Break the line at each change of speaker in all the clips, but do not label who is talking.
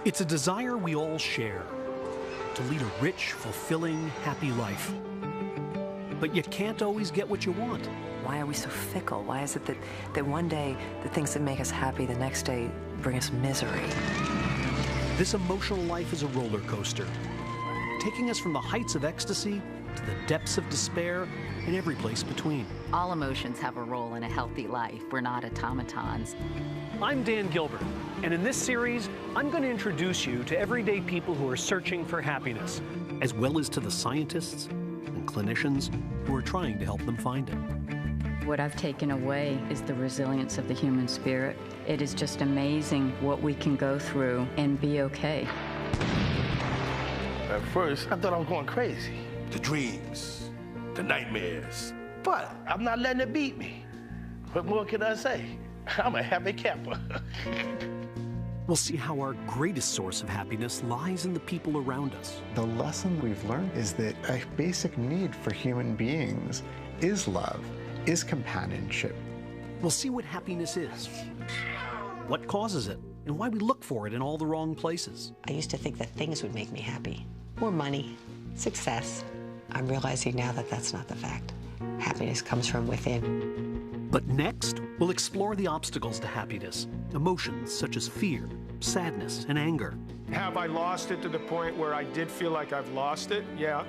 It's a desire we all share, to lead a rich, fulfilling, happy life. But you can't always get what you want.
Why are we so fickle? Why is it that one day the things that make us happy, the next day bring us misery?
This emotional life is a roller coaster, taking us from the heights of ecstasy to the depths of despair and every place between.
All emotions have a role in a healthy life. We're not automatons.
I'm Dan Gilbert, and in this series, I'm going to introduce you to everyday people who are searching for happiness, as well as to the scientists and clinicians who are trying to help them find it.
What I've taken away is the resilience of the human spirit. It is just amazing what we can go through and be okay.
At first, I thought I was going crazy.
The dreams, the nightmares.
But I'm not letting it beat me. What more can I say? I'm a happy camper.
We'll see how our greatest source of happiness lies in the people around us.
The lesson we've learned is that a basic need for human beings is love, is companionship.
We'll see what happiness is, what causes it, and why we look for it in all the wrong places.
I used to think that things would make me happy. More money, success. I'm realizing now that that's not the fact. Happiness comes from within.
But next, we'll explore the obstacles to happiness, emotions such as fear, sadness, and anger.
Have I lost it to the point where I did feel like I've lost it? Yeah.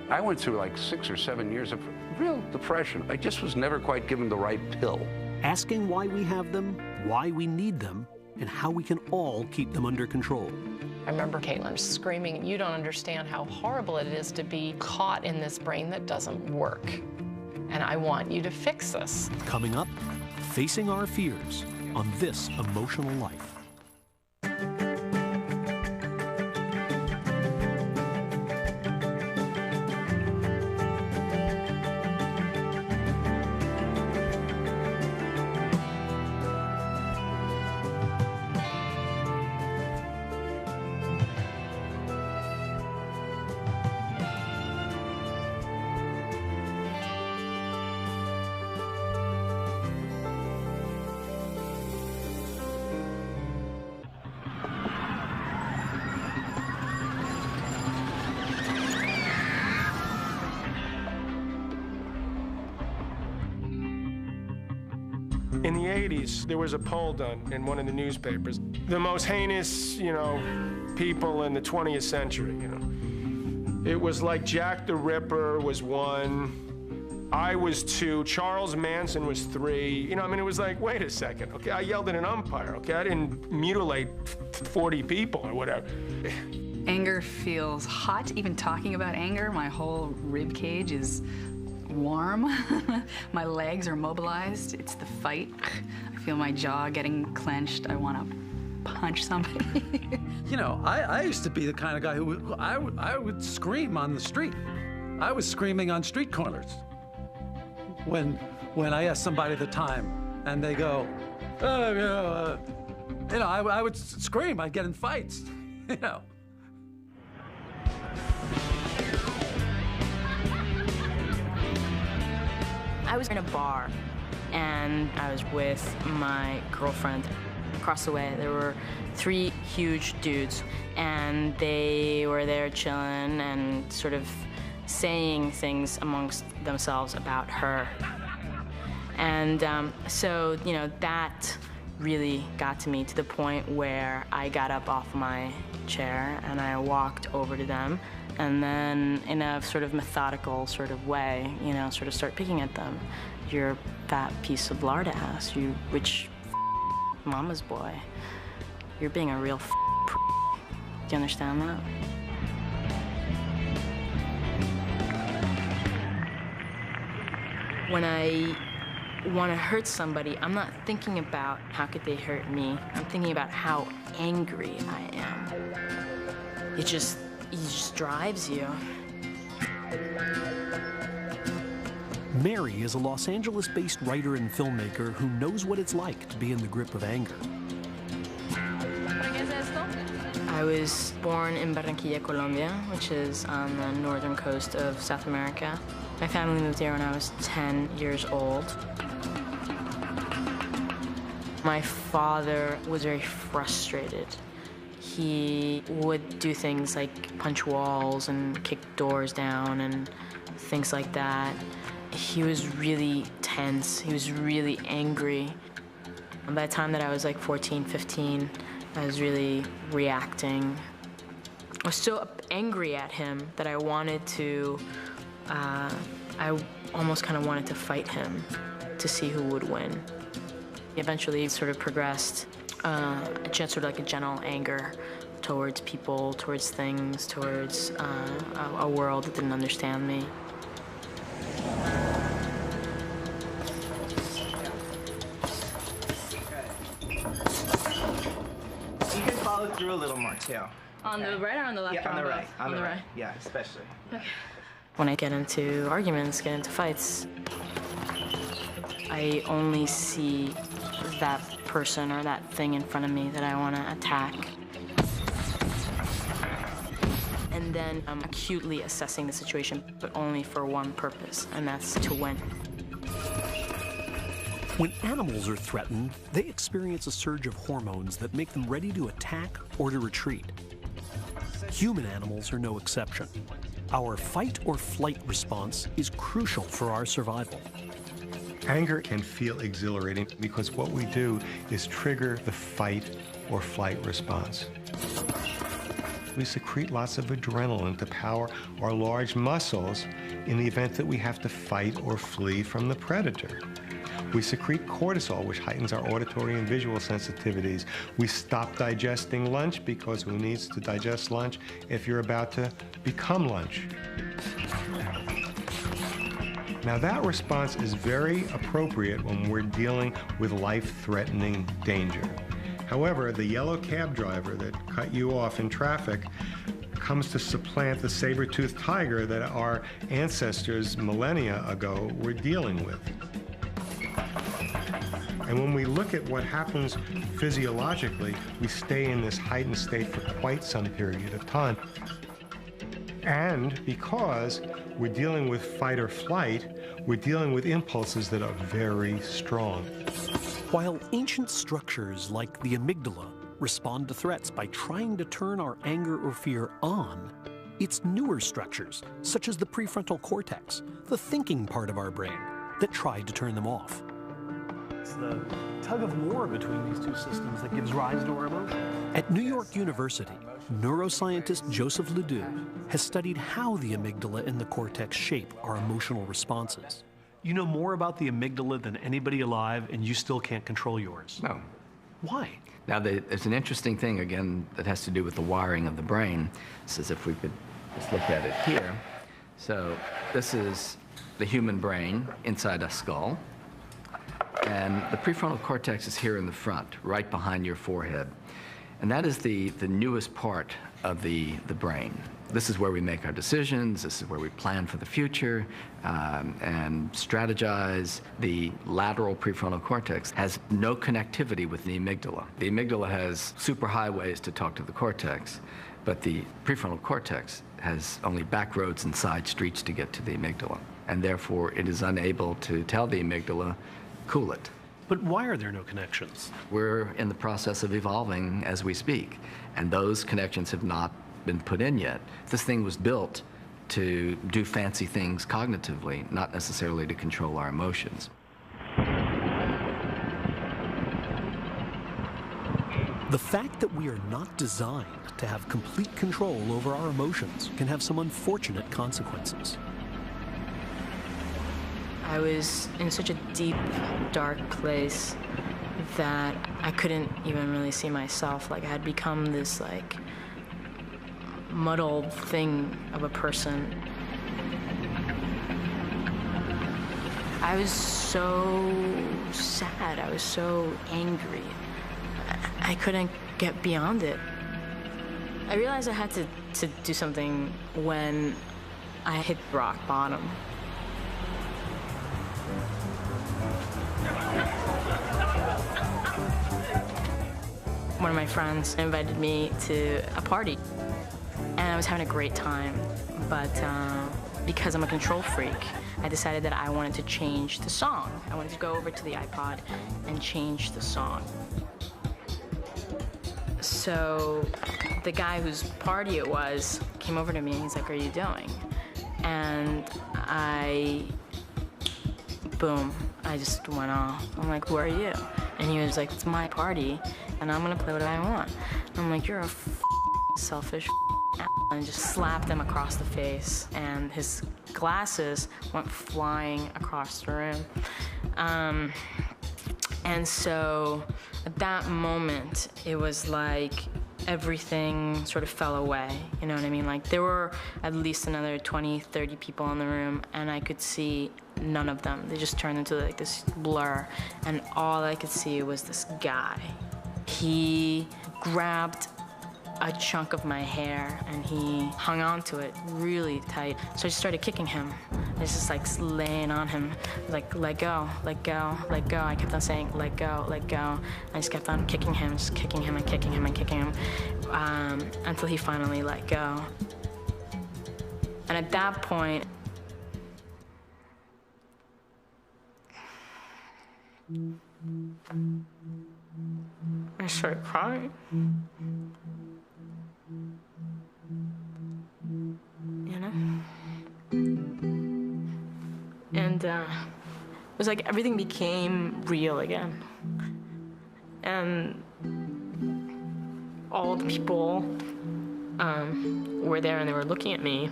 I went through like 6 or 7 years of real depression. I just was never quite given the right pill.
Asking why we have them, why we need them, and how we can all keep them under control.
I remember Caitlin screaming, "You don't understand how horrible it is to be caught in this brain that doesn't work. And I want you to fix this."
Coming up, facing our fears on This Emotional Life.
In the 80s, there was a poll done in one of the newspapers. The most heinous, people in the 20th century, It was like Jack the Ripper was 1, I was 2, Charles Manson was 3. It was like, wait a second, okay? I yelled at an umpire, okay? I didn't mutilate 40 people or whatever.
Anger feels hot. Even talking about anger, my whole rib cage is warm. My legs are mobilized. It's the fight. I feel my jaw getting clenched. I want to punch somebody.
I used to be the kind of guy who I would scream on the street. I was screaming on street corners when I asked somebody the time, and they go, I would scream. I'd get in fights,
I was in a bar, and I was with my girlfriend. Across the way, there were 3 huge dudes, and they were there chilling and sort of saying things amongst themselves about her. And so, that really got to me, to the point where I got up off my chair and I walked over to them, and then in a sort of methodical sort of way, sort of start picking at them. "You're that piece of lard ass, you rich mama's boy. You're being a real Do you understand that?" When I want to hurt somebody, I'm not thinking about how could they hurt me. I'm thinking about how angry I am. It just drives you.
Mary is a Los Angeles-based writer and filmmaker who knows what it's like to be in the grip of anger.
I was born in Barranquilla, Colombia, which is on the northern coast of South America. My family moved there when I was 10 years old. My father was very frustrated He would do things like punch walls and kick doors down and things like that. He was really tense. He was really angry. And by the time that I was like 14, 15, I was really reacting. I was so angry at him that I wanted to, I almost kind of wanted to fight him to see who would win. Eventually, it sort of progressed, sort of like a gentle anger towards people, towards things, towards a world that didn't understand me.
You can follow through a little more too.
On the right or on the left?
Yeah, on the right.
On the right.
Yeah, especially.
Okay. When I get into arguments, get into fights, I only see that person or that thing in front of me that I want to attack. And then I'm acutely assessing the situation, but only for one purpose, and that's to win.
When animals are threatened, they experience a surge of hormones that make them ready to attack or to retreat. Human animals are no exception. Our fight or flight response is crucial for our survival.
Anger can feel exhilarating because what we do is trigger the fight or flight response. We secrete lots of adrenaline to power our large muscles in the event that we have to fight or flee from the predator. We secrete cortisol, which heightens our auditory and visual sensitivities. We stop digesting lunch because who needs to digest lunch if you're about to become lunch? Now that response is very appropriate when we're dealing with life-threatening danger. However, the yellow cab driver that cut you off in traffic comes to supplant the saber-toothed tiger that our ancestors millennia ago were dealing with. And when we look at what happens physiologically, we stay in this heightened state for quite some period of time. And because we're dealing with fight or flight, we're dealing with impulses that are very strong.
While ancient structures like the amygdala respond to threats by trying to turn our anger or fear on, it's newer structures, such as the prefrontal cortex, the thinking part of our brain, that try to turn them off.
It's the tug of war between these two systems that gives rise to our emotions.
At New York University, neuroscientist Joseph Ledoux has studied how the amygdala and the cortex shape our emotional responses.
You know more about the amygdala than anybody alive, and you still can't control yours.
No.
Why?
Now, there's an interesting thing, again, that has to do with the wiring of the brain. This is, if we could just look at it here. So this is the human brain inside a skull. And the prefrontal cortex is here in the front, right behind your forehead. And that is the newest part of the brain. This is where we make our decisions. This is where we plan for the future and strategize. The lateral prefrontal cortex has no connectivity with the amygdala. The amygdala has superhighways to talk to the cortex, but the prefrontal cortex has only back roads and side streets to get to the amygdala. And therefore, it is unable to tell the amygdala, cool it.
But why are there no connections?
We're in the process of evolving as we speak, and those connections have not been put in yet. This thing was built to do fancy things cognitively, not necessarily to control our emotions.
The fact that we are not designed to have complete control over our emotions can have some unfortunate consequences.
I was in such a deep, dark place that I couldn't even really see myself. Like, I had become this, like, muddled thing of a person. I was so sad. I was so angry. I couldn't get beyond it. I realized I had to do something when I hit rock bottom. One of my friends invited me to a party, and I was having a great time, but because I'm a control freak, I decided that I wanted to change the song. I wanted to go over to the iPod and change the song. so the guy whose party it was came over to me and he's like, "What are you doing?" And boom, I just went off. I'm like, "Who are you?" And he was like, "It's my party, and I'm gonna play what I want." And I'm like, "You're a selfish and just slapped him across the face, and his glasses went flying across the room. And so at that moment, it was like everything sort of fell away, you know what I mean? Like there were at least another 20, 30 people in the room, and I could see none of them. They just turned into like this blur, and all I could see was this guy. He grabbed a chunk of my hair and he hung on to it really tight. So I just started kicking him. I was just like laying on him, like, "Let go, let go, let go." I kept on saying, "Let go, let go." I just kept on kicking him, just kicking him and kicking him and kicking him, until he finally let go. And at that point, I started crying. You know? And it was like everything became real again. And all the people were there and they were looking at me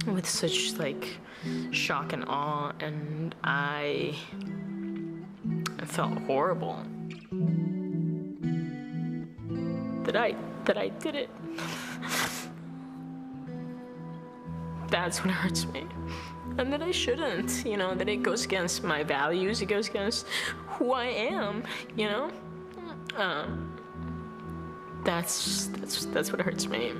with such like shock and awe, and I felt horrible that I did it. That's what hurts me. And that I shouldn't, you know, that it goes against my values, it goes against who I am, you know? That's what hurts me.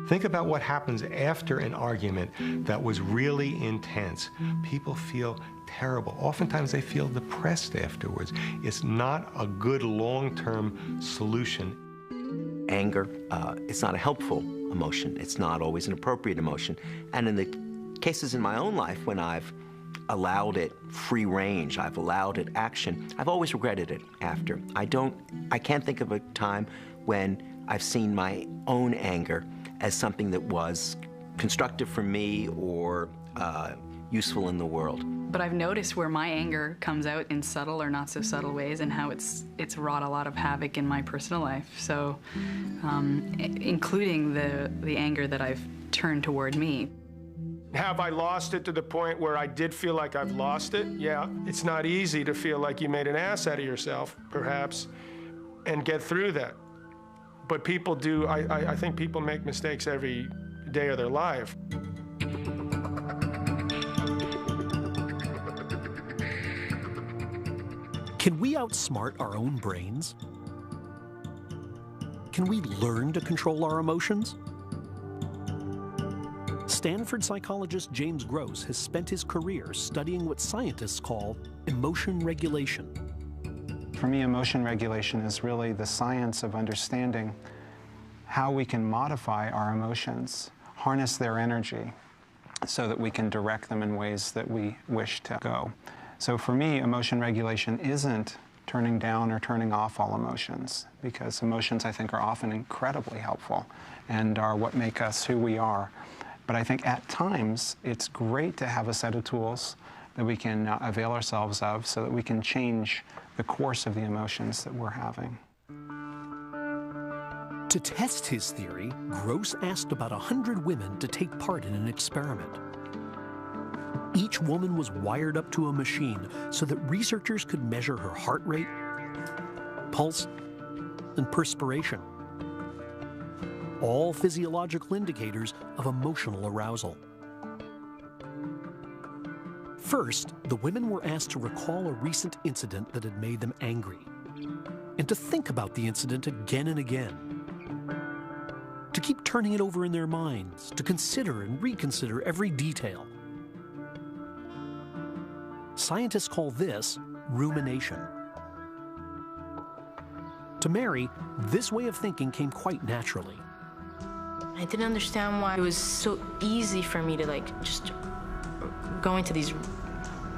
Think about what happens after an argument that was really intense. People feel terrible. Oftentimes they feel depressed afterwards. It's not a good long-term solution.
Anger, it's not a helpful emotion. It's not always an appropriate emotion. And in the cases in my own life when I've allowed it free range, I've allowed it action, I've always regretted it after. I can't think of a time when I've seen my own anger as something that was constructive for me or useful in the world.
But I've noticed where my anger comes out in subtle or not so subtle ways, and how it's wrought a lot of havoc in my personal life. So, including the anger that I've turned toward me.
Have I lost it to the point where I did feel like I've lost it? Yeah. It's not easy to feel like you made an ass out of yourself, perhaps, and get through that. But people do, I think people make mistakes every day of their life.
Can we outsmart our own brains? Can we learn to control our emotions? Stanford psychologist James Gross has spent his career studying what scientists call emotion regulation.
For me, emotion regulation is really the science of understanding how we can modify our emotions, harness their energy, so that we can direct them in ways that we wish to go. So for me, emotion regulation isn't turning down or turning off all emotions, because emotions, I think, are often incredibly helpful and are what make us who we are. But I think at times, it's great to have a set of tools that we can avail ourselves of so that we can change the course of the emotions that we're having.
To test his theory, Gross asked about 100 women to take part in an experiment. Each woman was wired up to a machine so that researchers could measure her heart rate, pulse, and perspiration. All physiological indicators of emotional arousal. First, the women were asked to recall a recent incident that had made them angry, and to think about the incident again and again, to keep turning it over in their minds, to consider and reconsider every detail. Scientists call this rumination. To Mary, this way of thinking came quite naturally.
I didn't understand why it was so easy for me to just going to these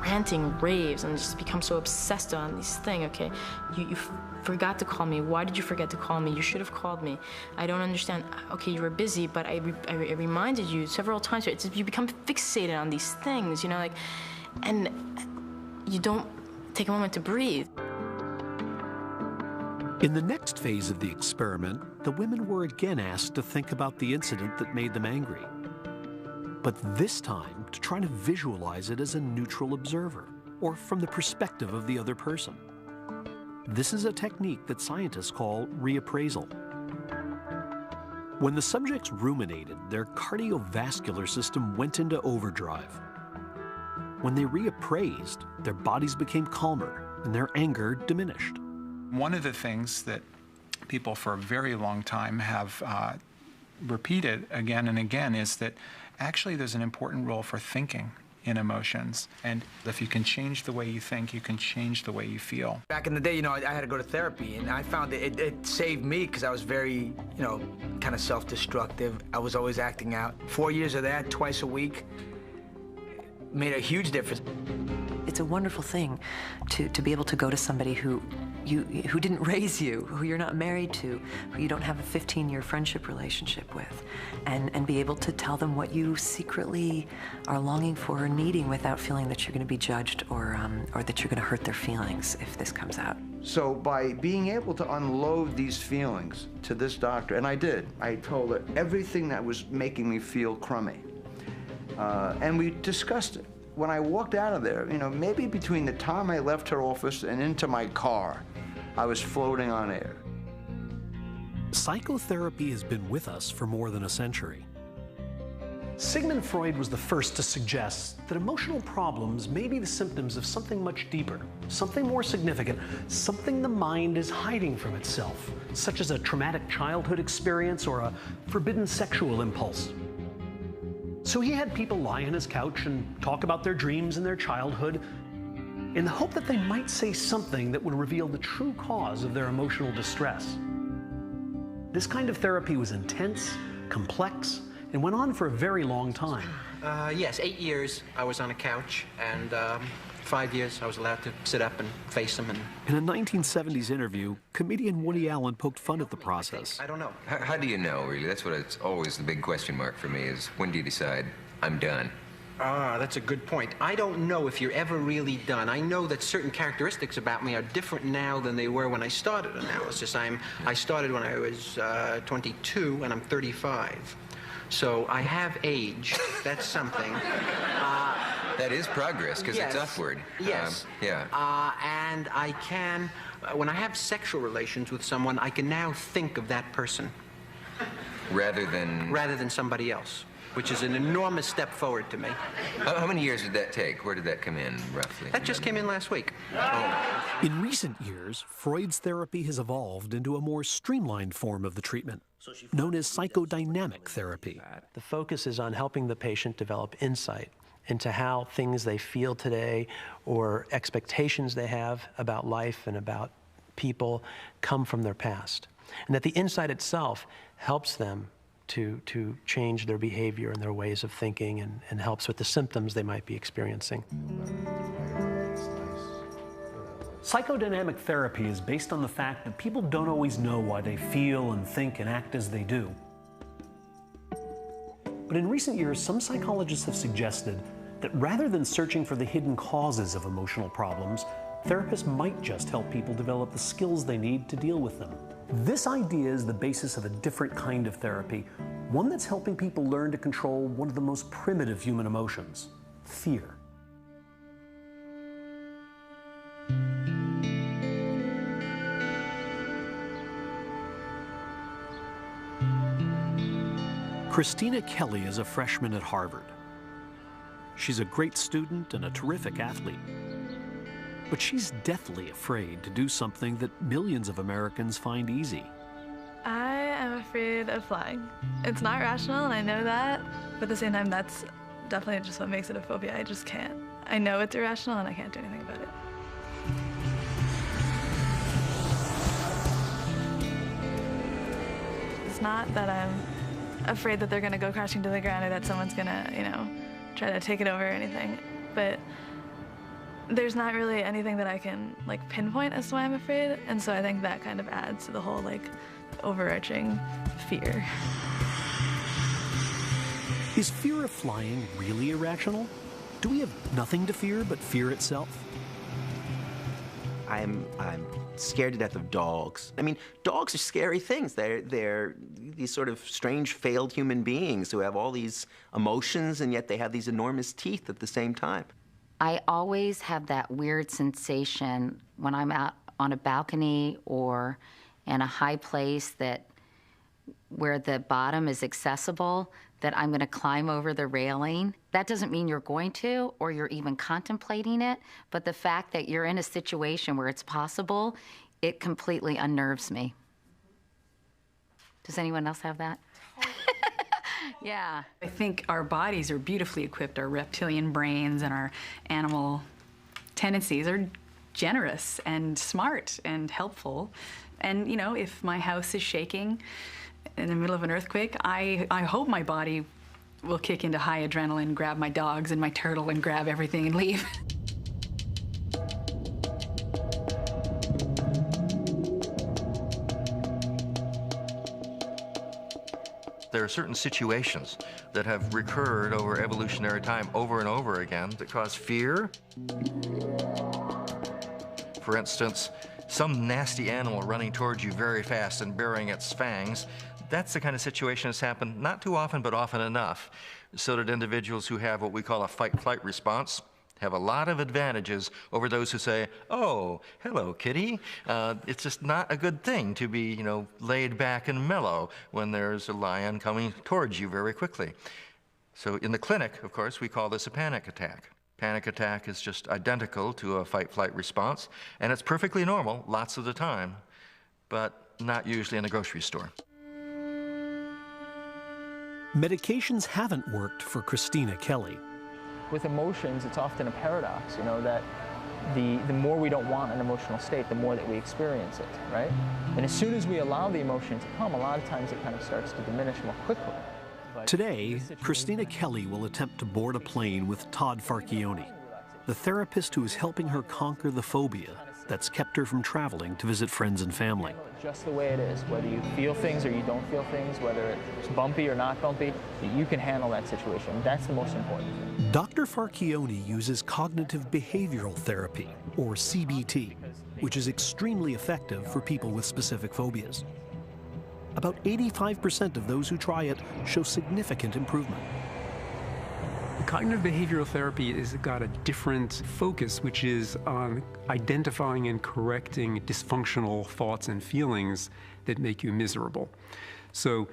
ranting raves and just become so obsessed on this thing. Okay, you forgot to call me. Why did you forget to call me? You should have called me. I don't understand. Okay, you were busy, but I reminded you several times. It's just, you become fixated on these things, you know, like, and you don't take a moment to breathe.
In the next phase of the experiment, the women were again asked to think about the incident that made them angry, but this time to try to visualize it as a neutral observer, or from the perspective of the other person. This is a technique that scientists call reappraisal. When the subjects ruminated, their cardiovascular system went into overdrive. When they reappraised, their bodies became calmer and their anger diminished.
One of the things that people for a very long time have repeated again and again is that actually there's an important role for thinking in emotions. And if you can change the way you think, you can change the way you feel.
Back in the day, you know, I had to go to therapy, and I found it saved me because I was very, you know, kind of self-destructive. I was always acting out. 4 years of that, twice a week, made a huge difference.
It's a wonderful thing to be able to go to somebody who didn't raise you, who you're not married to, who you don't have a 15-year friendship relationship with, and be able to tell them what you secretly are longing for or needing without feeling that you're going to be judged or that you're going to hurt their feelings if this comes out.
So by being able to unload these feelings to this doctor, and I did, I told her everything that was making me feel crummy. And we discussed it. When I walked out of there, you know, maybe between the time I left her office and into my car, I was floating on air.
Psychotherapy has been with us for more than a century.
Sigmund Freud was the first to suggest that emotional problems may be the symptoms of something much deeper, something more significant, something the mind is hiding from itself, such as a traumatic childhood experience or a forbidden sexual impulse. So he had people lie on his couch and talk about their dreams and their childhood in the hope that they might say something that would reveal the true cause of their emotional distress. This kind of therapy was intense, complex, and went on for a very long time.
Yes, 8 years I was on a couch, and 5 years I was allowed to sit up and face them.
In a 1970s interview, comedian Woody Allen poked fun at the process.
I don't know.
How do you know, really? That's what it's always the big question mark for me is, when do you decide, I'm done?
Ah, that's a good point. I don't know if you're ever really done. I know that certain characteristics about me are different now than they were when I started analysis. I started when I was 22, and I'm 35. So I have aged. That's something.
That is progress, because
yes,
it's upward.
Yes.
Yeah.
And I can, when I have sexual relations with someone, I can now think of that person.
Rather than
somebody else, which is an enormous step forward to me.
How many years did that take? Where did that come in, roughly?
That just came in last week.
In recent years, Freud's therapy has evolved into a more streamlined form of the treatment, known as psychodynamic therapy.
The focus is on helping the patient develop insight into how things they feel today or expectations they have about life and about people come from their past. And that the insight itself helps them to change their behavior and their ways of thinking and helps with the symptoms they might be experiencing.
Psychodynamic therapy is based on the fact that people don't always know why they feel and think and act as they do. But in recent years, some psychologists have suggested that rather than searching for the hidden causes of emotional problems, therapists might just help people develop the skills they need to deal with them. This idea is the basis of a different kind of therapy, one that's helping people learn to control one of the most primitive human emotions, fear.
Christina Kelly is a freshman at Harvard. She's a great student and a terrific athlete. But she's deathly afraid to do something that millions of Americans find easy.
I am afraid of flying. It's not rational, and I know that, but at the same time, that's definitely just what makes it a phobia. I just can't. I know it's irrational, and I can't do anything about it. It's not that I'm afraid that they're gonna go crashing to the ground or that someone's gonna, try to take it over or anything, but there's not really anything that I can like pinpoint as to why I'm afraid, and so I think that kind of adds to the whole like overarching fear.
Is fear of flying really irrational? Do we have nothing to fear but fear itself?
I'm scared to death of dogs. I mean, dogs are scary things. They're these sort of strange failed human beings who have all these emotions, and yet they have these enormous teeth at the same time.
I always have that weird sensation when I'm out on a balcony or in a high place where the bottom is accessible, that I'm going to climb over the railing. That doesn't mean you're going to, or you're even contemplating it, but the fact that you're in a situation where it's possible, it completely unnerves me. Does anyone else have that? Yeah.
I think our bodies are beautifully equipped. Our reptilian brains and our animal tendencies are generous and smart and helpful. And, you know, if my house is shaking in the middle of an earthquake, I hope my body will kick into high adrenaline, grab my dogs and my turtle and grab everything and leave.
There are certain situations that have recurred over evolutionary time over and over again that cause fear. For instance, some nasty animal running towards you very fast and baring its fangs. That's the kind of situation that's happened not too often, but often enough, so that individuals who have what we call a fight-flight response have a lot of advantages over those who say, oh, hello, kitty. It's just not a good thing to be, you know, laid back and mellow when there's a lion coming towards you very quickly. So in the clinic, of course, we call this a panic attack. Panic attack is just identical to a fight-flight response, and it's perfectly normal lots of the time, but not usually in a grocery store.
Medications haven't worked for Christina Kelly.
With emotions, it's often a paradox, you know, that the more we don't want an emotional state, the more that we experience it, right? And as soon as we allow the emotion to come, a lot of times it kind of starts to diminish more quickly.
Today, Christina Kelly will attempt to board a plane with Todd Farchione, the therapist who is helping her conquer the phobia that's kept her from traveling to visit friends and family.
Just the way it is, whether you feel things or you don't feel things, whether it's bumpy or not bumpy, you can handle that situation. That's the most important thing.
Dr. Farchione uses cognitive behavioral therapy, or CBT, which is extremely effective for people with specific phobias. About 85% of those who try it show significant improvement.
Cognitive behavioral therapy has got a different focus, which is on identifying and correcting dysfunctional thoughts and feelings that make you miserable. So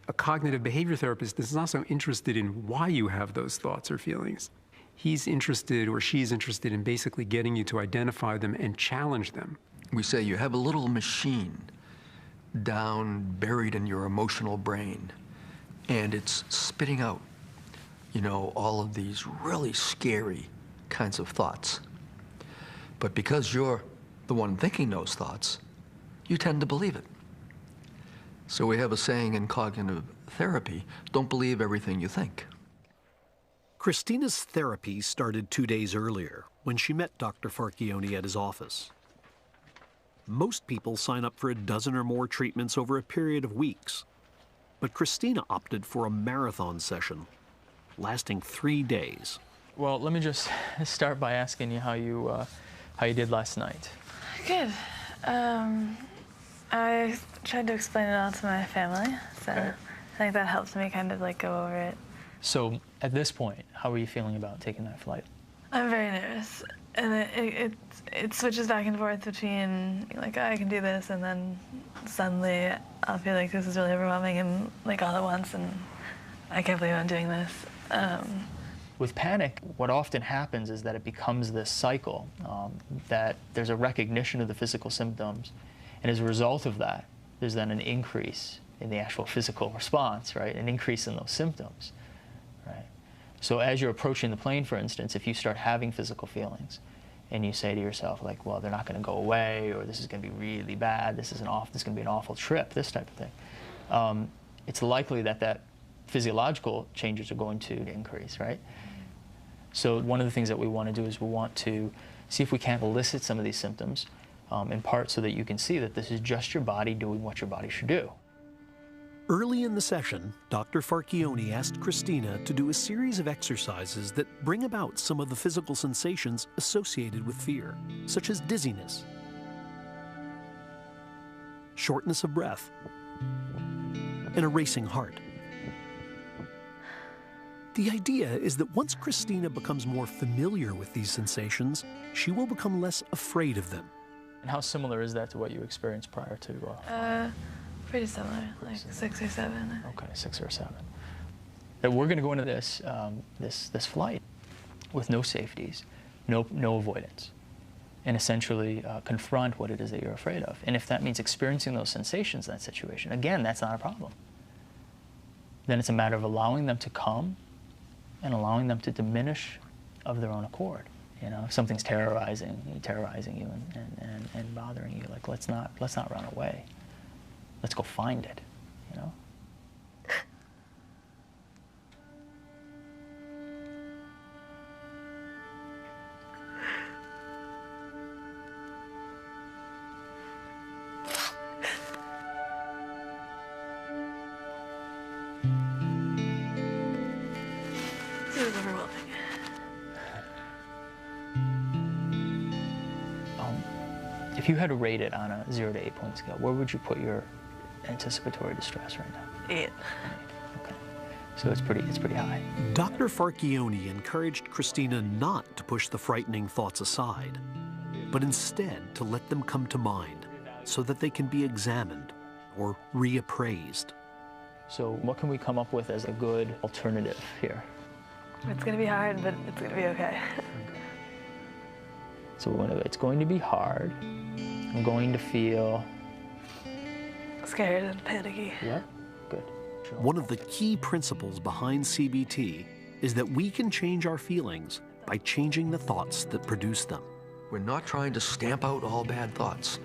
a cognitive behavior therapist is not so interested in why you have those thoughts or feelings. He's interested, or she's interested, in basically getting you to identify them and challenge them.
We say you have a little machine down buried in your emotional brain, and it's spitting out, you know, all of these really scary kinds of thoughts. But because you're the one thinking those thoughts, you tend to believe it. So we have a saying in cognitive therapy, don't believe everything you think.
Christina's therapy started 2 days earlier when she met Dr. Farchione at his office. Most people sign up for a dozen or more treatments over a period of weeks, but Christina opted for a marathon session lasting 3 days.
Well, let me just start by asking you how you did last night.
Good. I tried to explain it all to my family, so okay. I think that helped me kind of like go over it.
So at this point, how are you feeling about taking that flight?
I'm very nervous, and it switches back and forth between like, oh, I can do this, and then suddenly I'll feel like this is really overwhelming and like all at once, and I can't believe I'm doing this.
With panic, what often happens is that it becomes this cycle, that there's a recognition of the physical symptoms, and as a result of that, there's then an increase in the actual physical response, right? An increase in those symptoms, right? So as you're approaching the plane, for instance, if you start having physical feelings, and you say to yourself, like, well, they're not going to go away, or this is going to be really bad, this is going to be an awful trip, this type of thing, it's likely that physiological changes are going to increase, right? So one of the things that we want to do is we want to see if we can't elicit some of these symptoms, in part so that you can see that this is just your body doing what your body should do.
Early in the session, Dr. Farchione asked Christina to do a series of exercises that bring about some of the physical sensations associated with fear, such as dizziness, shortness of breath, and a racing heart. The idea is that once Christina becomes more familiar with these sensations, she will become less afraid of them.
And how similar is that to what you experienced prior to?
Pretty similar, like 6 or 7.
Okay, 6 or 7. That we're going to go into this this flight with no safeties, no avoidance, and essentially confront what it is that you're afraid of. And if that means experiencing those sensations in that situation, again, that's not a problem. Then it's a matter of allowing them to come and allowing them to diminish of their own accord. You know, if something's terrorizing you and bothering you, like let's not run away. Let's go find it, you know?
This is overwhelming.
If you had to rate it on a 0 to 8 point scale, where would you put your anticipatory distress right now?
8.
Okay. So it's pretty high.
Dr. Farchione encouraged Christina not to push the frightening thoughts aside, but instead to let them come to mind so that they can be examined or reappraised.
So what can we come up with as a good alternative here?
It's going to be hard, but it's going to be okay.
So it's going to be hard. I'm going to feel
scared and panicky.
Yeah, good.
Sure. One of the key principles behind CBT is that we can change our feelings by changing the thoughts that produce them.
We're not trying to stamp out all bad thoughts.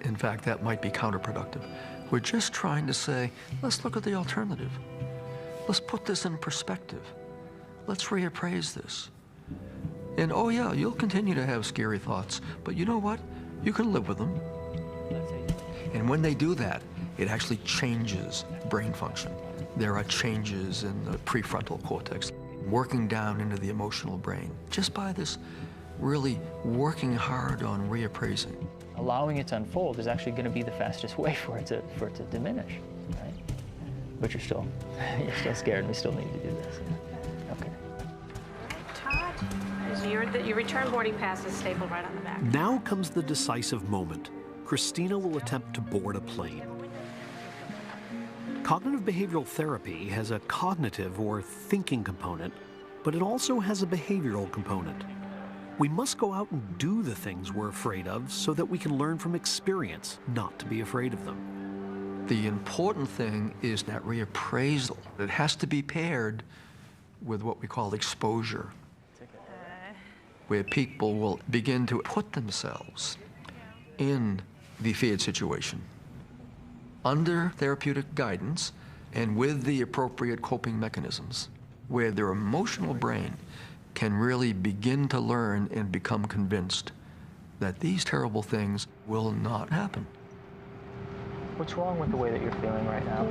In fact, that might be counterproductive. We're just trying to say, let's look at the alternative. Let's put this in perspective. Let's reappraise this. And oh yeah, you'll continue to have scary thoughts, but you know what? You can live with them. And when they do that, it actually changes brain function. There are changes in the prefrontal cortex, working down into the emotional brain, just by this really working hard on reappraising.
Allowing it to unfold is actually going to be the fastest way for it to diminish, right? But you're still scared, and we still need to do this. Yeah. Okay.
Todd, your return boarding pass is stapled right on the back.
Now comes the decisive moment. Christina will attempt to board a plane. Cognitive behavioral therapy has a cognitive or thinking component, but it also has a behavioral component. We must go out and do the things we're afraid of so that we can learn from experience not to be afraid of them.
The important thing is that reappraisal. It has to be paired with what we call exposure, where people will begin to put themselves in the feared situation under therapeutic guidance and with the appropriate coping mechanisms, where their emotional brain can really begin to learn and become convinced that these terrible things will not happen.
What's wrong with the way that you're feeling right now?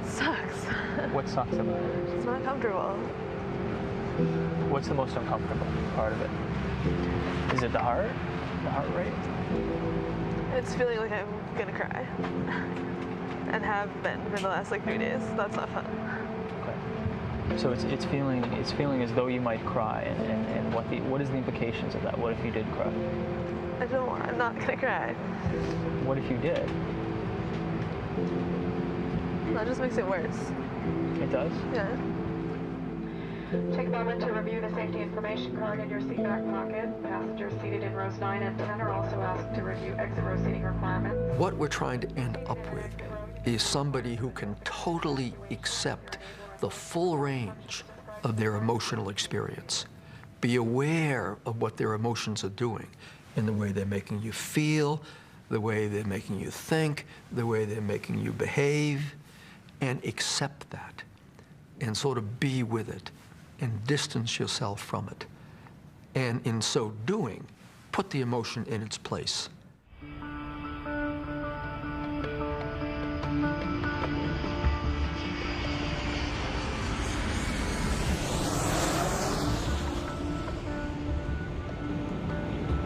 It sucks.
What sucks about it?
It's not comfortable.
What's the most uncomfortable part of it? Is it the heart rate?
It's feeling like I'm gonna cry. And have been for the last 3 days. That's not fun.
Okay. So it's feeling as though you might cry, and what is the implications of that? What if you did cry?
I'm not gonna cry.
What if you did?
That just makes it worse.
It does?
Yeah.
Take a moment to review the safety information card in your seat back pocket. Passengers seated in rows 9 and 10 are also asked to review exit row seating requirements.
What we're trying to end up with is somebody who can totally accept the full range of their emotional experience. Be aware of what their emotions are doing in the way they're making you feel, the way they're making you think, the way they're making you behave, and accept that and sort of be with it and distance yourself from it. And in so doing, put the emotion in its place.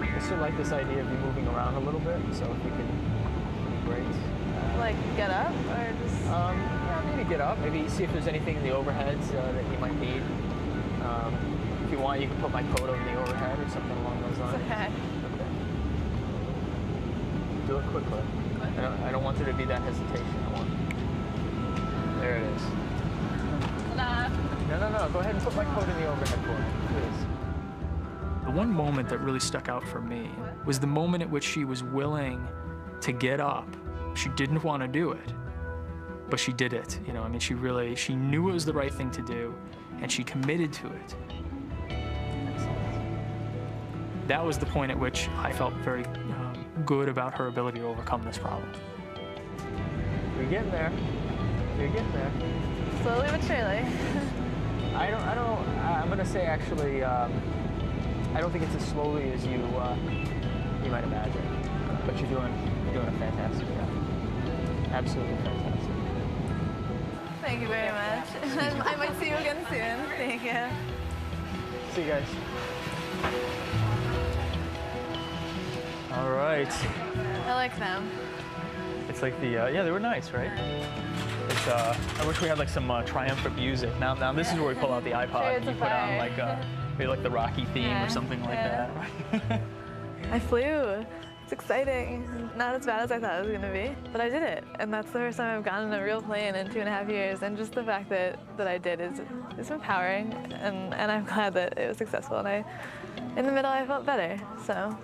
I still like this idea of you moving around a little bit, so if we can, great.
Like get up or just?
Yeah, maybe get up. Maybe see if there's anything in the overheads that you might need. If you want, you can put my coat over the overhead or something along those lines.
Okay.
Do it quickly. I don't want there to be that hesitation. There it is. No. Go ahead and put my coat in the overhead for me, please. The one moment that really stuck out for me was the moment at which she was willing to get up. She didn't want to do it, but she did it. You know, I mean, she knew it was the right thing to do, and she committed to it. That was the point at which I felt very good about her ability to overcome this problem. You're getting there. You're getting there.
Slowly but surely.
I'm gonna say actually, I don't think it's as slowly as you might imagine, but you're doing a fantastic job. Absolutely fantastic.
Thank you very much. I might see you again soon. Thank you.
See you guys. All right.
I like them.
It's like the, yeah, they were nice, right? It's, I wish we had like some triumphant music. Now this is where we pull out the iPod and you put on like, maybe like the Rocky theme or something like that.
I flew. It's exciting. Not as bad as I thought it was going to be, but I did it. And that's the first time I've gotten in a real plane in 2.5 years. And just the fact that I did is empowering. And I'm glad that it was successful. And in the middle, I felt better. So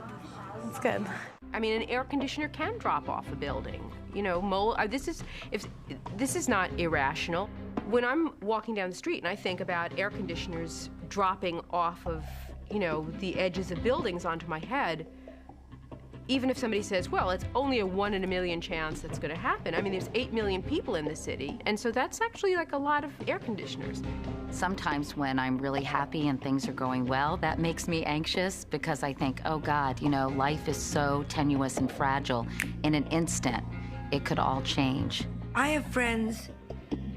it's good.
I mean, an air conditioner can drop off a building. You know, this is not irrational. When I'm walking down the street and I think about air conditioners dropping off of, you know, the edges of buildings onto my head, even if somebody says, well, it's only a 1 in a million chance that's going to happen. I mean, there's 8 million people in the city, and so that's actually like a lot of air conditioners.
Sometimes when I'm really happy and things are going well, that makes me anxious because I think, oh God, you know, life is so tenuous and fragile. In an instant, it could all change.
I have friends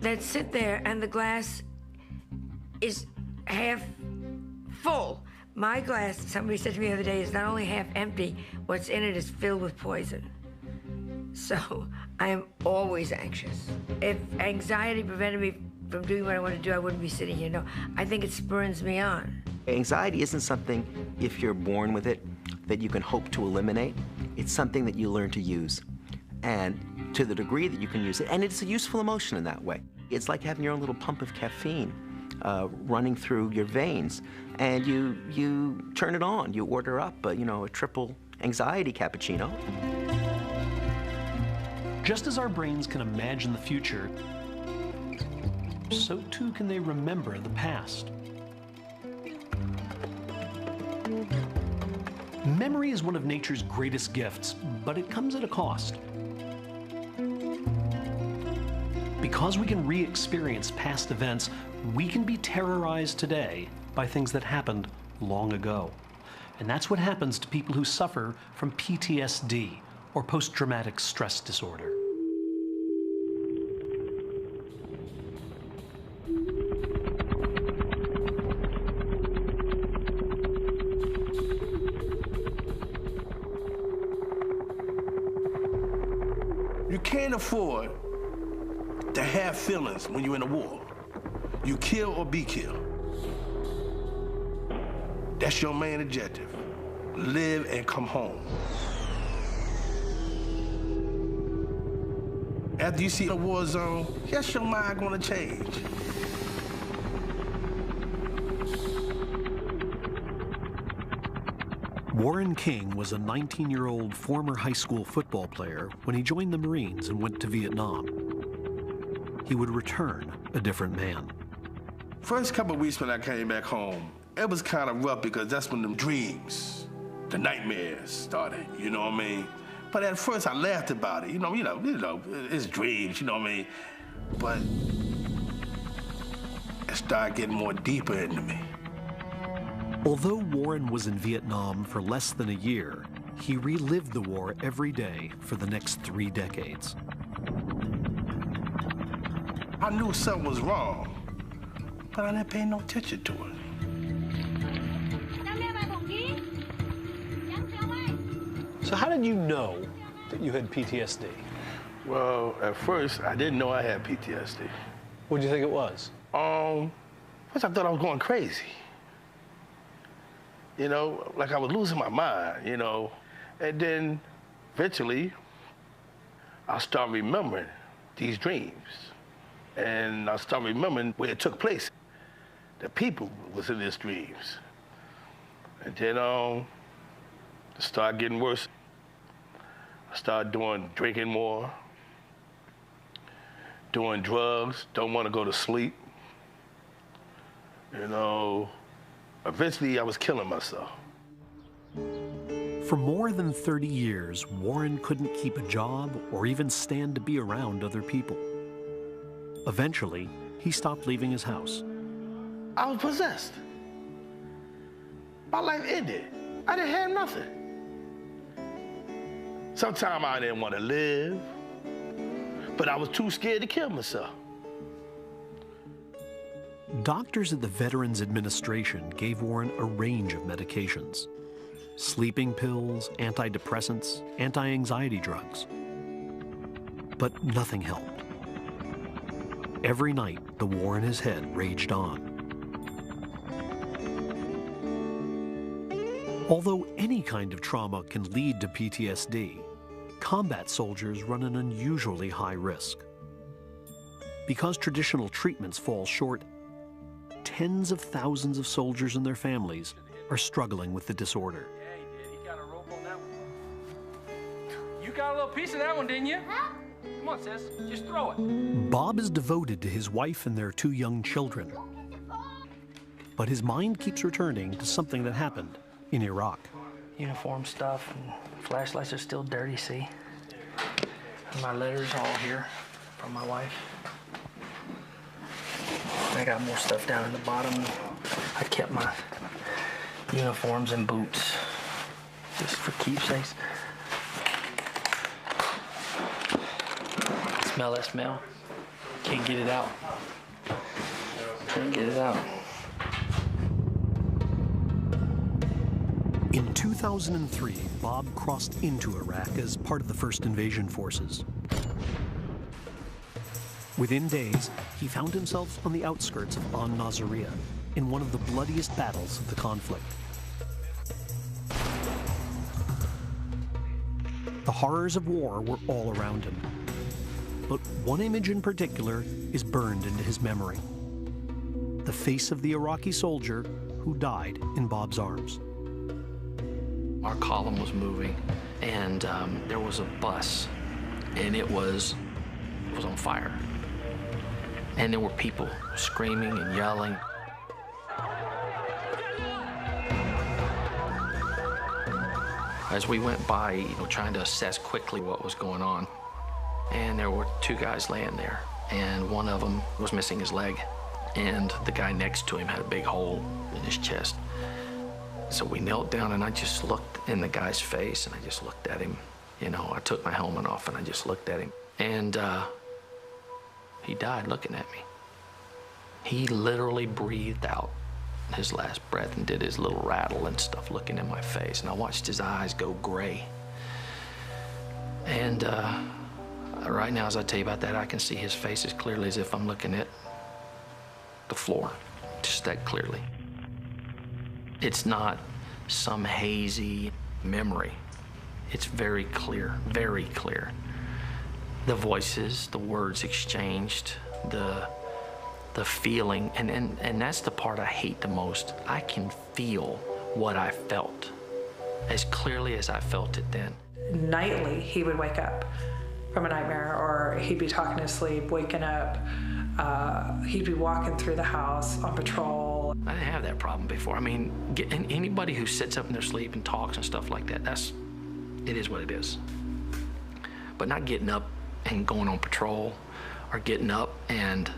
that sit there and the glass is half full. My glass, somebody said to me the other day, is not only half empty, what's in it is filled with poison. So I am always anxious. If anxiety prevented me from doing what I want to do, I wouldn't be sitting here. No, I think it spurs me on.
Anxiety isn't something, if you're born with it, that you can hope to eliminate. It's something that you learn to use. And to the degree that you can use it, and it's a useful emotion in that way. It's like having your own little pump of caffeine running through your veins, and you turn it on. You order up, you know, a triple anxiety cappuccino.
Just as our brains can imagine the future, so too can they remember the past. Memory is one of nature's greatest gifts, but it comes at a cost. Because we can re-experience past events, we can be terrorized today by things that happened long ago. And that's what happens to people who suffer from PTSD, or post-traumatic stress disorder.
You can't afford to have feelings when you're in a war. You kill or be killed. That's your main objective. Live and come home. After you see a war zone, yes, your mind gonna change.
Warren King was a 19-year-old former high school football player when he joined the Marines and went to Vietnam. He would return a different man.
First couple of weeks when I came back home, it was kind of rough because that's when the dreams, the nightmares started, you know what I mean? But at first I laughed about it, you know, it's dreams, you know what I mean? But it started getting more deeper into me.
Although Warren was in Vietnam for less than a year, he relived the war every day for the next 3 decades.
I knew something was wrong, but I didn't pay no attention to it.
So how did you know that you had PTSD?
Well, at first, I didn't know I had PTSD.
What do you think it was?
First I thought I was going crazy. You know, like I was losing my mind, you know. And then, eventually, I started remembering these dreams. And I started remembering where it took place. The people was in these dreams. And then, it started getting worse. I started drinking more, doing drugs, don't want to go to sleep. You know, eventually I was killing myself.
For more than 30 years, Warren couldn't keep a job or even stand to be around other people. Eventually, he stopped leaving his house.
I was possessed. My life ended. I didn't have nothing. Sometimes I didn't want to live, but I was too scared to kill myself.
Doctors at the Veterans Administration gave Warren a range of medications: sleeping pills, antidepressants, anti-anxiety drugs. But nothing helped. Every night, the war in his head raged on. Although any kind of trauma can lead to PTSD, combat soldiers run an unusually high risk. Because traditional treatments fall short, tens of thousands of soldiers and their families are struggling with the disorder.
You got a little piece of that one, didn't you? Huh? Come on, sis, just throw it.
Bob is devoted to his wife and their 2 young children. But his mind keeps returning to something that happened in Iraq.
Uniform stuff and flashlights are still dirty, see? And my letters all here from my wife. I got more stuff down in the bottom. I kept my uniforms and boots just for keepsakes. Smell that smell? Can't get it out. Can't get it out.
In 2003, Bob crossed into Iraq as part of the first invasion forces. Within days, he found himself on the outskirts of Nasiriyah in one of the bloodiest battles of the conflict. The horrors of war were all around him. But one image in particular is burned into his memory: the face of the Iraqi soldier who died in Bob's arms.
Our column was moving, and there was a bus, and it was on fire. And there were people screaming and yelling. As we went by, trying to assess quickly what was going on, and there were 2 guys laying there, and one of them was missing his leg, and the guy next to him had a big hole in his chest. So we knelt down, and I just looked in the guy's face, and I just looked at him. I took my helmet off, and I just looked at him. And he died looking at me. He literally breathed out his last breath and did his little rattle and stuff looking in my face, and I watched his eyes go gray. And right now, as I tell you about that, I can see his face as clearly as if I'm looking at the floor, just that clearly. It's not some hazy memory. It's very clear, very clear. The voices, the words exchanged, the feeling, and that's the part I hate the most. I can feel what I felt as clearly as I felt it then.
Nightly, he would wake up from a nightmare, or he'd be talking in his sleep, waking up. He'd be walking through the house on patrol.
I didn't have that problem before. I mean, anybody who sits up in their sleep and talks and stuff like that, it is what it is. But not getting up and going on patrol, or getting up and,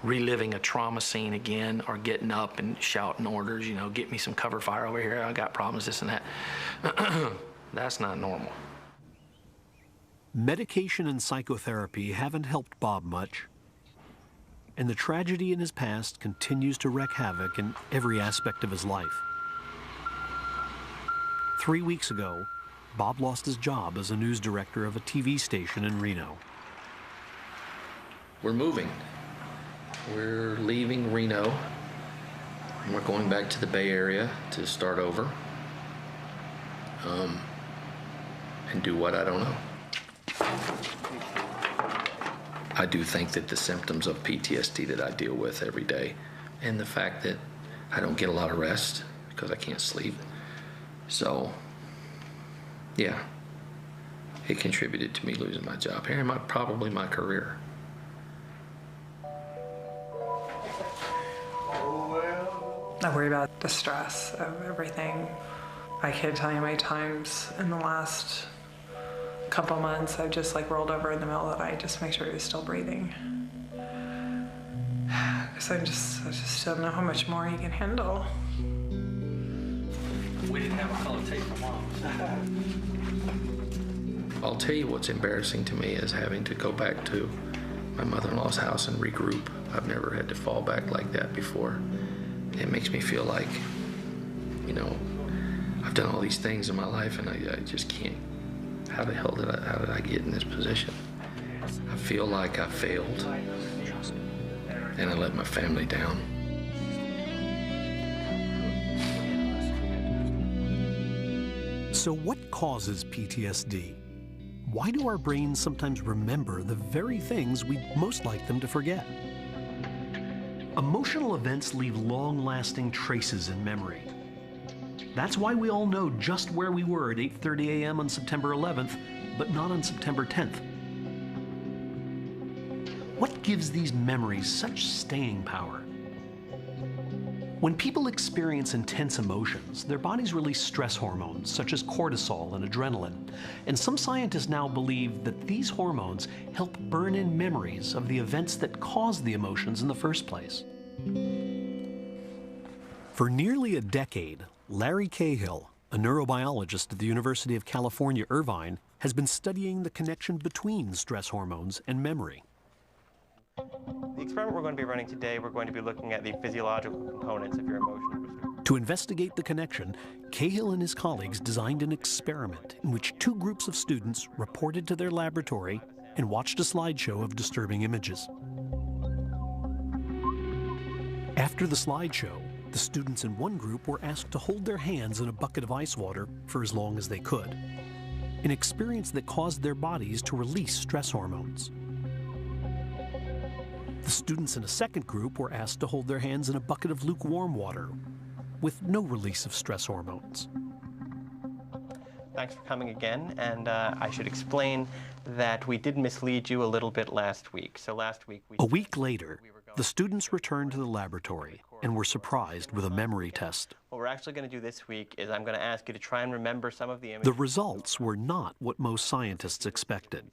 reliving a trauma scene again or getting up and shouting orders, you know, get me some cover fire over here, I got problems, this and that. That's not normal.
Medication and psychotherapy haven't helped Bob much, and the tragedy in his past continues to wreak havoc in every aspect of his life. 3 weeks ago, Bob lost his job as a news director of a TV station in Reno.
We're moving. We're leaving Reno. We're going back to the Bay Area to start over. And do what, I don't know. I do think that the symptoms of PTSD that I deal with every day, and the fact that I don't get a lot of rest because I can't sleep. So, yeah, it contributed to me losing my job here and probably my career.
I worry about the stress of everything. I can't tell you how many times in the last couple months I've just like rolled over in the middle of the night just to make sure he was still breathing. Because I just don't know how much more he can handle.
We didn't have a color tape for Mom. I'll tell you what's embarrassing to me is having to go back to my mother-in-law's house and regroup. I've never had to fall back like that before. It makes me feel like, you know, I've done all these things in my life and I just can't. How the hell how did I get in this position? I feel like I failed and I let my family down.
So what causes PTSD? Why do our brains sometimes remember the very things we'd most like them to forget? Emotional events leave long-lasting traces in memory. That's why we all know just where we were at 8:30 a.m. on September 11th, but not on September 10th. What gives these memories such staying power? When people experience intense emotions, their bodies release stress hormones such as cortisol and adrenaline, and some scientists now believe that these hormones help burn in memories of the events that caused the emotions in the first place. For nearly a decade, Larry Cahill, a neurobiologist at the University of California, Irvine, has been studying the connection between stress hormones and memory.
The experiment we're going to be running today, we're going to be looking at the physiological components of your emotional response.
To investigate the connection, Cahill and his colleagues designed an experiment in which two groups of students reported to their laboratory and watched a slideshow of disturbing images. After the slideshow, the students in one group were asked to hold their hands in a bucket of ice water for as long as they could, an experience that caused their bodies to release stress hormones. The students in a second group were asked to hold their hands in a bucket of lukewarm water, with no release of stress hormones.
Thanks for coming again, and I should explain that we did mislead you a little bit last week. So last week
A week later, the students returned to the laboratory and were surprised with a memory test.
What we're actually going to do this week is I'm going to ask you to try and remember some of the images.
The results were not what most scientists expected.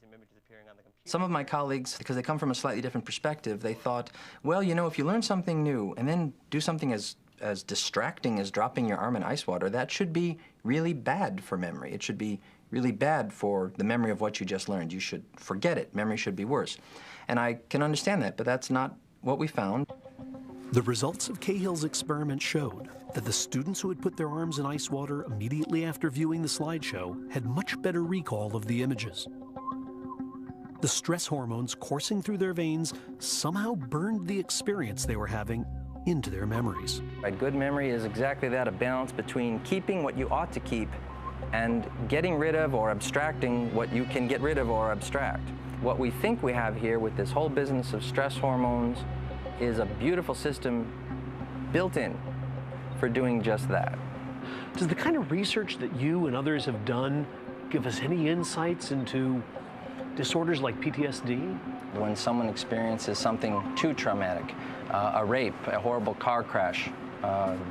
Some of my colleagues, because they come from a slightly different perspective, they thought, well, you know, if you learn something new and then do something as distracting as dropping your arm in ice water, that should be really bad for memory. It should be really bad for the memory of what you just learned. You should forget it. Memory should be worse. And I can understand that, but that's not what we found.
The results of Cahill's experiment showed that the students who had put their arms in ice water immediately after viewing the slideshow had much better recall of the images. The stress hormones coursing through their veins somehow burned the experience they were having into their memories.
A good memory is exactly that, a balance between keeping what you ought to keep and getting rid of or abstracting what you can get rid of or abstract. What we think we have here with this whole business of stress hormones is a beautiful system built in for doing just that.
Does the kind of research that you and others have done give us any insights into disorders like PTSD?
When someone experiences something too traumatic, a rape, a horrible car crash,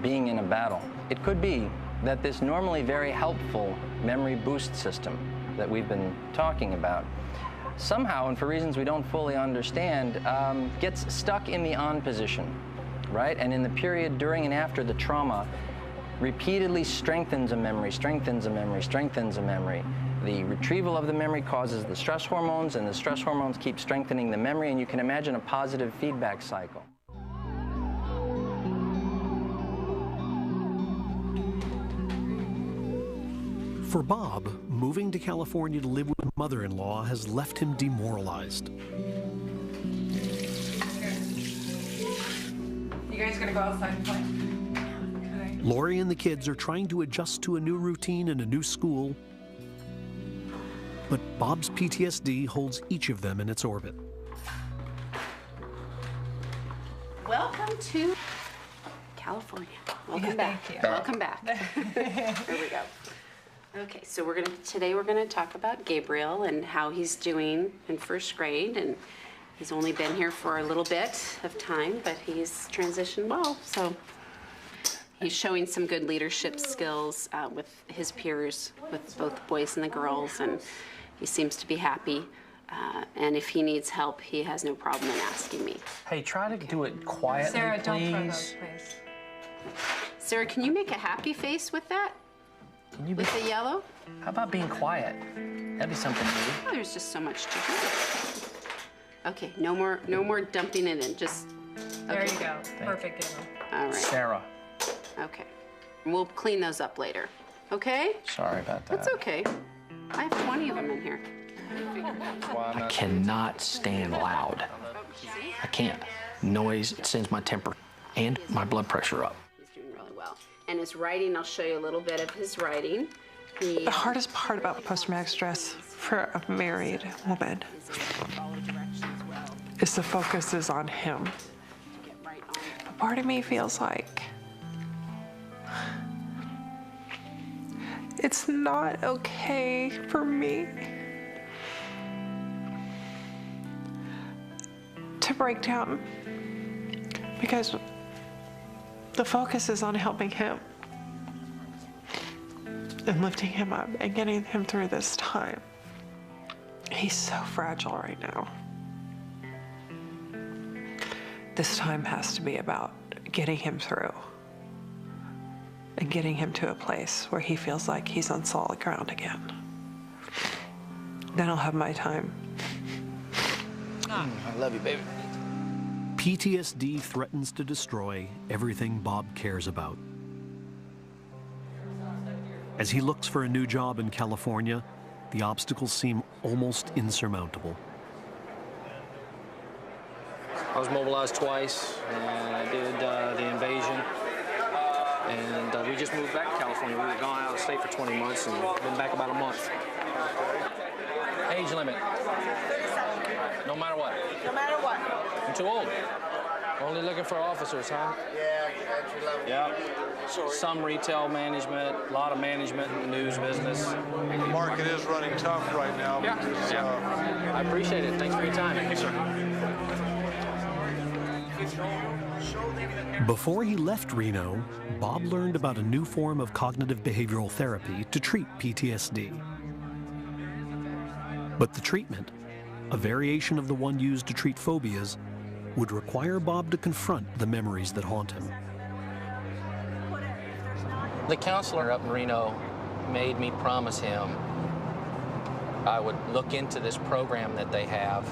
being in a battle, it could be that this normally very helpful memory boost system that we've been talking about somehow, and for reasons we don't fully understand, gets stuck in the on position, right? And in the period during and after the trauma, repeatedly strengthens a memory, strengthens a memory, strengthens a memory. The retrieval of the memory causes the stress hormones, and the stress hormones keep strengthening the memory, and you can imagine a positive feedback cycle.
For Bob, moving to California to live with mother-in-law has left him demoralized.
You guys gonna go outside and play?
Lori and the kids are trying to adjust to a new routine and a new school, but Bob's PTSD holds each of them in its orbit.
Welcome to California. Welcome back.
Thank you.
Welcome back. Here we go. Okay, so today we're gonna talk about Gabriel and how he's doing in first grade, and he's only been here for a little bit of time, but he's transitioned well. So he's showing some good leadership skills with his peers, with both the boys and the girls, and he seems to be happy. And if he needs help, he has no problem in asking me.
Hey, try to do it quietly,
Sarah, don't throw
please.
those, please.
Sarah, can you make a happy face with that?
Can you
with the yellow?
How about being quiet? That'd be something new.
Oh, there's just so much to do. Okay, no more dumping it in. Just
There
okay.
you go. Perfect, Gabriel.
All right.
Sarah.
Okay. We'll clean those up later. Okay?
Sorry about that.
That's okay. I have 20 of them in here.
I cannot stand loud. I can't. Noise sends my temper and my blood pressure up.
He's doing really well. And his writing, I'll show you a little bit of his writing.
The hardest part about post-traumatic stress for a married woman is the focus is on him. But part of me feels like it's not okay for me to break down because the focus is on helping him and lifting him up and getting him through this time. He's so fragile right now. This time has to be about getting him through and getting him to a place where he feels like he's on solid ground again. Then I'll have my time.
I love you, baby.
PTSD threatens to destroy everything Bob cares about. As he looks for a new job in California, the obstacles seem almost insurmountable.
I was mobilized twice, and I did the invasion. And we just moved back to California. We were gone out of state for 20 months and been back about a month. Age limit. No matter what.
No matter what.
I'm too old. Only looking for officers, huh?
Yeah, entry level.
Yeah. Some retail management, a lot of management in the news business.
The market is running tough right now.
Yeah,
Because,
I appreciate it. Thanks for your time.
Thank you, sir.
Before he left Reno, Bob learned about a new form of cognitive behavioral therapy to treat PTSD. But the treatment, a variation of the one used to treat phobias, would require Bob to confront the memories that haunt him.
The counselor up in Reno made me promise him I would look into this program that they have.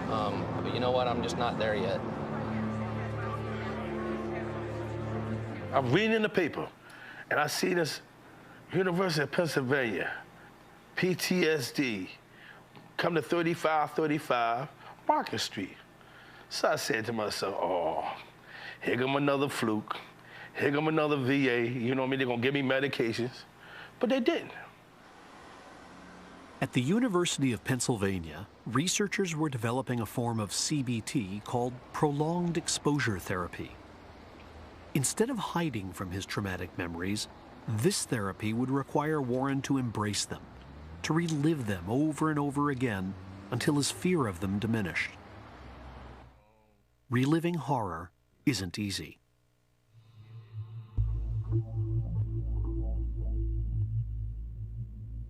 But you know what? I'm just not there yet.
I'm reading in the paper, and I see this University of Pennsylvania, PTSD, come to 3535 Market Street. So I said to myself, oh, here come another fluke. Here come another VA. You know what I mean? They're going to give me medications. But they didn't.
At the University of Pennsylvania, researchers were developing a form of CBT called prolonged exposure therapy. Instead of hiding from his traumatic memories, this therapy would require Warren to embrace them, to relive them over and over again until his fear of them diminished. Reliving horror isn't easy.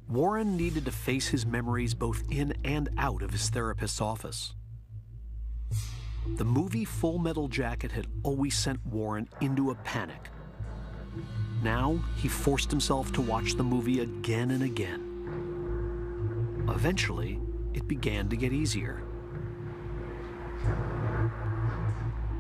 Warren needed to face his memories both in and out of his therapist's office. The movie Full Metal Jacket had always sent Warren into a panic. Now, he forced himself to watch the movie again and again. Eventually, it began to get easier.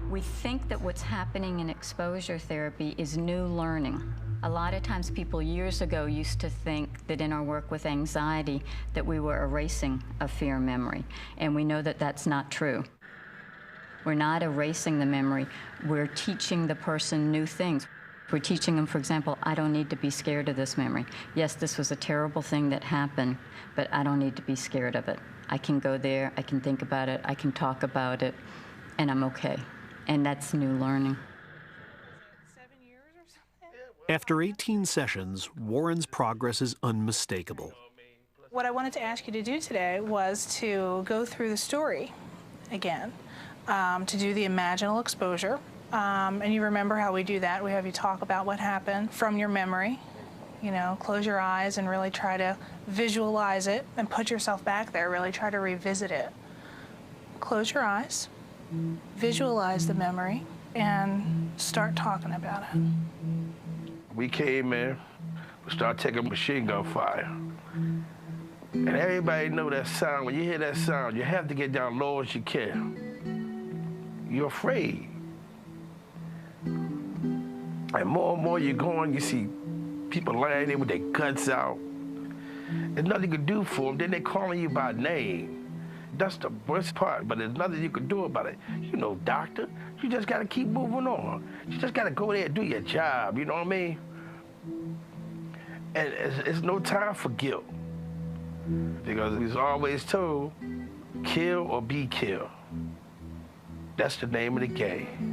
We think that what's happening in exposure therapy is new learning. A lot of times people years ago used to think that in our work with anxiety that we were erasing a fear memory, and we know that that's not true. We're not erasing the memory, we're teaching the person new things. We're teaching them, for example, I don't need to be scared of this memory. Yes, this was a terrible thing that happened, but I don't need to be scared of it. I can go there, I can think about it, I can talk about it, and I'm okay. And that's new learning.
After 18 sessions, Warren's progress is unmistakable.
What I wanted to ask you to do today was to go through the story again, to do the imaginal exposure. And you remember how we do that. We have you talk about what happened from your memory. You know, close your eyes and really try to visualize it and put yourself back there, really try to revisit it. Close your eyes, visualize the memory, and start talking about it.
We came in, we started taking machine gun fire. And everybody know that sound. When you hear that sound, you have to get down low as you can. You're afraid. And more you're going, you see people lying there with their guts out. There's nothing you can do for them. Then they're calling you by name. That's the worst part, but there's nothing you can do about it. You know, doctor, you just got to keep moving on. You just got to go there and do your job, you know what I mean? And it's no time for guilt. Because we was always told, kill or be killed. That's the name of the game.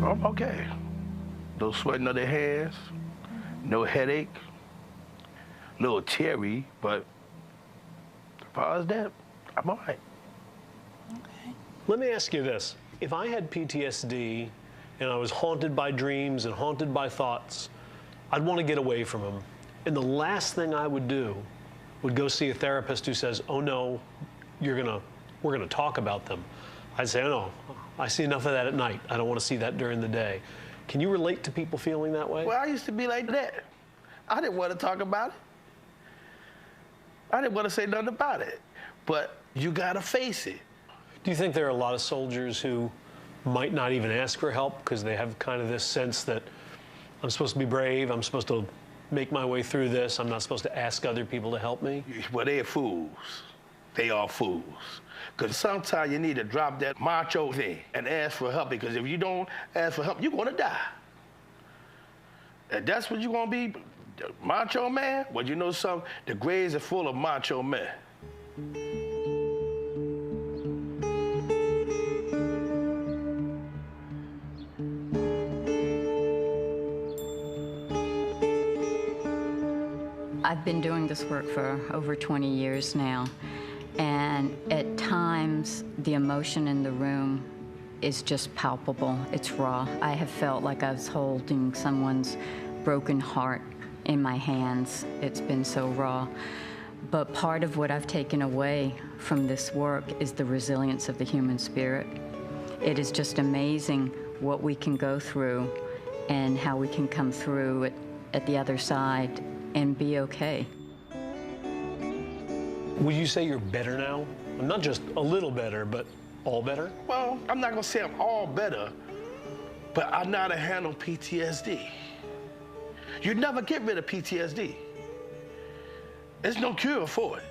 I'm okay. No sweating of the hands, no headache, a little teary, but as far as that, I'm all right.
Let me ask you this. If I had PTSD and I was haunted by dreams and haunted by thoughts, I'd want to get away from them. And the last thing I would do would go see a therapist who says, oh no, we're gonna talk about them. I'd say, oh no, I see enough of that at night. I don't want to see that during the day. Can you relate to people feeling that way?
Well, I used to be like that. I didn't want to talk about it. I didn't want to say nothing about it. But you gotta face it.
Do you think there are a lot of soldiers who might not even ask for help because they have kind of this sense that I'm supposed to be brave, I'm supposed to make my way through this, I'm not supposed to ask other people to help me?
Well, they're fools. They are fools. Because sometimes you need to drop that macho thing and ask for help, because if you don't ask for help, you're going to die. And that's what you're going to be, macho man? Well, you know something? The graves are full of macho men.
I've been doing this work for over 20 years now, and at times the emotion in the room is just palpable. It's raw. I have felt like I was holding someone's broken heart in my hands. It's been so raw. But part of what I've taken away from this work is the resilience of the human spirit. It is just amazing what we can go through and how we can come through it at the other side and be okay.
Would you say you're better now? Not just a little better, but all better?
Well, I'm not gonna say I'm all better, but I know how to handle PTSD. You never get rid of PTSD. There's no cure for it.